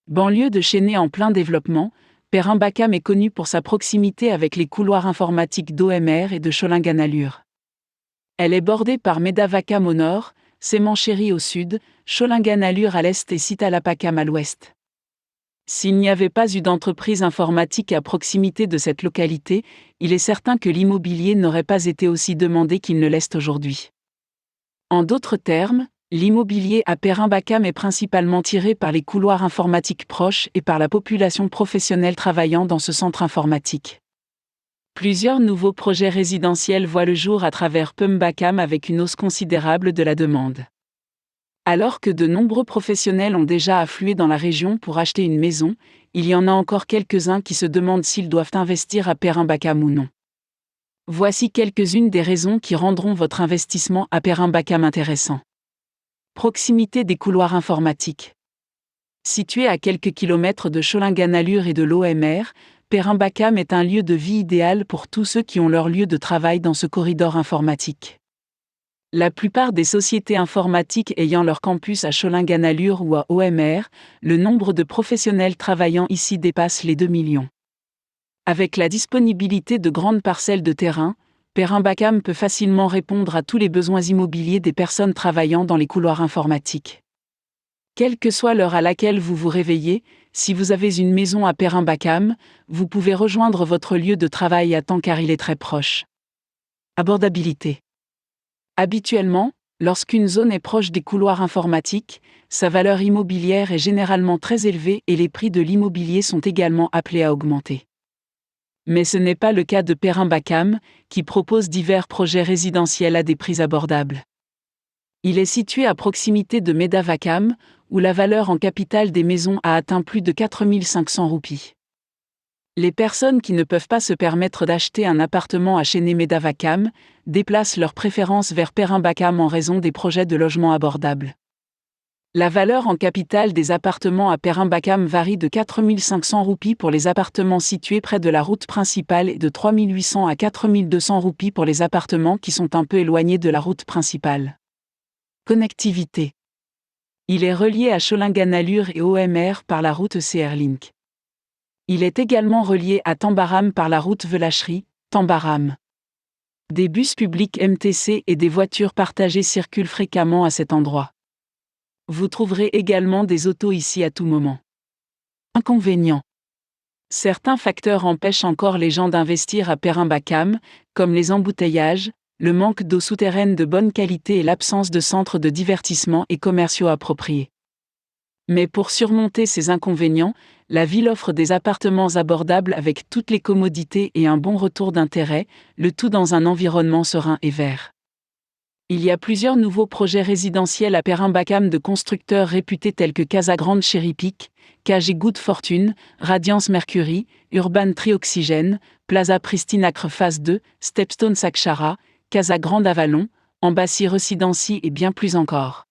Banlieue de Chennai en plein développement, Perrin-Bakam est connu pour sa proximité avec les couloirs informatiques d'OMR et de Sholinganallur. Elle est bordée par Medavakam au nord, Semancheri au sud, Sholinganallur à l'est et Sitalapakam à l'ouest. S'il n'y avait pas eu d'entreprise informatique à proximité de cette localité, il est certain que l'immobilier n'aurait pas été aussi demandé qu'il ne l'est aujourd'hui. En d'autres termes, l'immobilier à Perrin-Bakam est principalement tiré par les couloirs informatiques proches et par la population professionnelle travaillant dans ce centre informatique. Plusieurs nouveaux projets résidentiels voient le jour à travers Perrin-Bakam avec une hausse considérable de la demande. Alors que de nombreux professionnels ont déjà afflué dans la région pour acheter une maison, il y en a encore quelques-uns qui se demandent s'ils doivent investir à Perrin-Bakam ou non. Voici quelques-unes des raisons qui rendront votre investissement à Perrin-Bakam intéressant. Proximité des couloirs informatiques. Situé à quelques kilomètres de Sholinganallur et de l'OMR, Perrin-Bakam est un lieu de vie idéal pour tous ceux qui ont leur lieu de travail dans ce corridor informatique. La plupart des sociétés informatiques ayant leur campus à Sholinganallur ou à OMR, le nombre de professionnels travaillant ici dépasse les 2 millions. Avec la disponibilité de grandes parcelles de terrain, Perrin-Bakam peut facilement répondre à tous les besoins immobiliers des personnes travaillant dans les couloirs informatiques. Quelle que soit l'heure à laquelle vous vous réveillez, si vous avez une maison à Perrin-Bakam, vous pouvez rejoindre votre lieu de travail à temps car il est très proche. Abordabilité. Habituellement, lorsqu'une zone est proche des couloirs informatiques, sa valeur immobilière est généralement très élevée et les prix de l'immobilier sont également appelés à augmenter. Mais ce n'est pas le cas de Perrin-Bakam, qui propose divers projets résidentiels à des prix abordables. Il est situé à proximité de Medavakam, où la valeur en capital des maisons a atteint plus de 4 500 roupies. Les personnes qui ne peuvent pas se permettre d'acheter un appartement à Chennai-Medavakam déplacent leur préférence vers Perrin-Bakam en raison des projets de logement abordables. La valeur en capital des appartements à Perrin-Bakam varie de 4 500 roupies pour les appartements situés près de la route principale et de 3 800 à 4 200 roupies pour les appartements qui sont un peu éloignés de la route principale. Connectivité. Il est relié à Sholinganallur et OMR par la route CR-Link. Il est également relié à Tambaram par la route Velachri-Tambaram. Des bus publics MTC et des voitures partagées circulent fréquemment à cet endroit. Vous trouverez également des autos ici à tout moment. Inconvénients. Certains facteurs empêchent encore les gens d'investir à Perrin-Bakam, comme les embouteillages, le manque d'eau souterraine de bonne qualité et l'absence de centres de divertissement et commerciaux appropriés. Mais pour surmonter ces inconvénients, la ville offre des appartements abordables avec toutes les commodités et un bon retour d'intérêt, le tout dans un environnement serein et vert. Il y a plusieurs nouveaux projets résidentiels à Perrin-Bakam de constructeurs réputés tels que Casa Grande Cherry Pick, KG Good Fortune, Radiance Mercury, Urban Trioxygène, Plaza Pristine Acre Phase 2, Stepstone Sakshara, Casa Grande Avalon, Embassy Residency et bien plus encore.